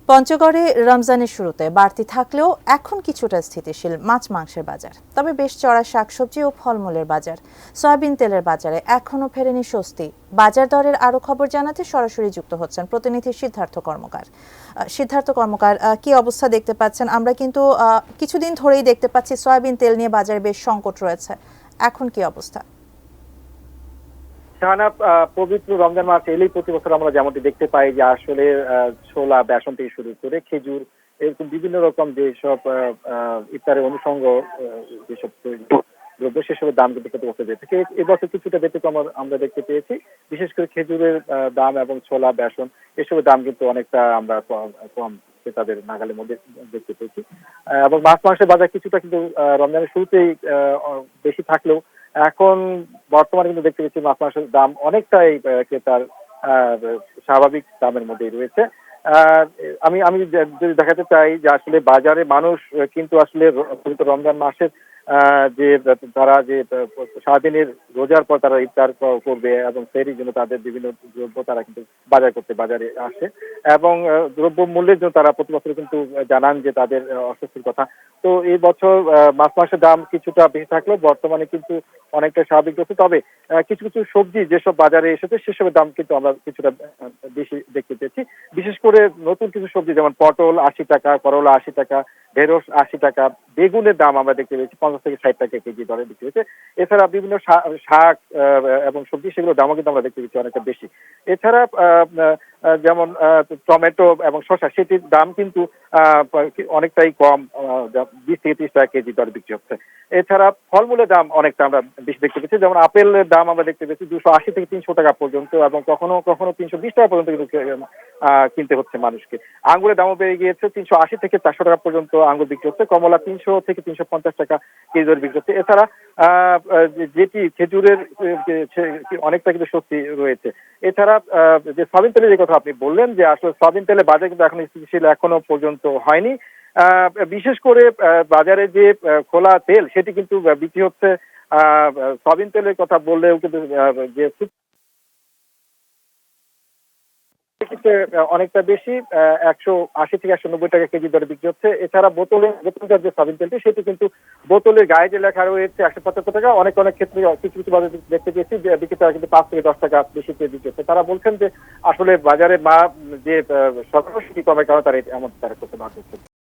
পঞ্চগড়ে রমজানের শুরুতে বাড়তি থাকলেও এখন কিছুটা স্থিতিশীল মাছ মাংসের বাজার। তবে বেশ চড়া শাকসবজি ও ফলমূলের বাজার, সয়াবিন তেলের বাজারে এখনও ফেরেনি স্বস্তি। বাজার দরের আরো খবর জানাতে সরাসরি যুক্ত হচ্ছেন প্রতিনিধি সিদ্ধার্থ কর্মকার। কি অবস্থা দেখতে পাচ্ছেন? আমরা কিন্তু কিছুদিন ধরেই দেখতে পাচ্ছি সয়াবিন তেল নিয়ে বাজারে বেশ সংকট রয়েছে, এখন কি অবস্থা? শাহানা, পবিত্র রমজান মাস এলেই প্রতি বছর আমরা যেমনটি দেখতে পাই যে আসলে ছোলা, বেসন থেকে শুরু করে খেজুর, এরকম বিভিন্ন রকম যেসব ইফতারের অনুষঙ্গ যেসব দ্রব্য সেসবের দাম কিন্তু প্রতি বছর বেড়ে থাকে। এবছর কিছুটা ব্যতিক্রম আমরা দেখতে পেয়েছি। বিশেষ করে খেজুরের দাম এবং ছোলা, বেসন এসবের দাম কিন্তু অনেকটা আমরা কম ক্রেতাদের নাগালের মধ্যে দেখতে পেয়েছি। এবং মাছ মাংসের বাজার কিছুটা কিন্তু রমজানের শুরুতেই বেশি থাকলেও এখন বর্তমানে কিন্তু দেখতে পাচ্ছি মাছ মাংসের দাম অনেকটাই ক্রেতার স্বাভাবিক দামের মধ্যেই রয়েছে। আমি আমি যদি দেখাতে চাই যে আসলে বাজারে মানুষ কিন্তু আসলে রমজান মাসের যে তারা যে সারাদিনের রোজার পর তারা ইফতার করবে এবং সেরির জন্য তাদের বিভিন্ন দ্রব্য তারা কিন্তু বাজার করতে বাজারে আসে এবং দ্রব্য মূল্যের জন্য তারা প্রতি বছর কিন্তু জানান যে তাদের অস্বস্তির কথা। তো এই বছর মাছ মাংসের দাম কিছুটা বেশি থাকলেও বর্তমানে কিন্তু অনেকটা স্বাভাবিক হচ্ছে। তবে কিছু কিছু সবজি যেসব বাজারে এসেছে সেসবের দাম কিন্তু আমরা কিছুটা বেশি দেখতে পেয়েছি। বিশেষ করে নতুন কিছু সবজি যেমন পটল ৮০ টাকা, করলা ৮০ টাকা, ঢেঁড়স ৮০ টাকা, বেগুনের দাম আমরা দেখতে পেয়েছি ৫০ থেকে ৬০ টাকা কেজি দরে বিক্রি হয়েছে। এছাড়া বিভিন্ন শাক এবং সবজি সেগুলোর দামও কিন্তু আমরা দেখতে পেয়েছি অনেকটা বেশি। এছাড়া যেমন টমেটো এবং শসা সেটির দাম কিন্তু অনেকটাই কম, ২০ থেকে ৩০ টাকা কেজি দরে বিক্রি হচ্ছে। এছাড়া ফলমূলের দাম অনেকটা আমরা বেশি দেখতে পেয়েছি, যেমন আপেলের দাম আমরা দেখতে পেয়েছি ২৮০ থেকে ৩০০ টাকা পর্যন্ত এবং কখনো কখনো ৩২০ টাকা পর্যন্ত কিন্তু কিনতে হচ্ছে মানুষকে। আঙ্গুরের দামও বেড়ে গিয়েছে, ৩৮০ থেকে ৪০০ টাকা পর্যন্ত আঙ্গুর বিক্রি হচ্ছে। কমলা ৩০০ থেকে ৩৫০ টাকা কেজি দরে বিক্রি হচ্ছে। এছাড়া যেটি খেজুরের অনেকটা কিন্তু স্বস্তি রয়েছে। এছাড়া যে সয়াবিন তেলের যে কথা আপনি বললেন যে আসলে সয়াবিন তেলের বাজার কিন্তু এখন স্থিতিশীল এখনো পর্যন্ত হয়নি। বিশেষ করে বাজারে যে খোলা তেল সেটি কিন্তু বিক্রি হচ্ছে সয়াবিন তেলের কথা বললেও কিন্তু যে অনেকটা বেশি, ১৮০ থেকে ১৯০ টাকা কেজি দরে বিক্রি হচ্ছে। এছাড়া বোতলজাত যে সয়াবিন তেলটি সেটি কিন্তু বোতলের গায়ে যে লেখা রয়েছে ১৭৫ টাকা, অনেক অনেক ক্ষেত্রে কিছু কিছু বাজারে দেখতে পেয়েছি বিক্রেতারা কিন্তু ৫ থেকে ১০ টাকা বেশি বিক্রি হচ্ছে। তারা বলছেন যে আসলে বাজারে যে সরবরাহ সেটি কমের কারণে তারা এমন করতে বাধ্য হচ্ছে।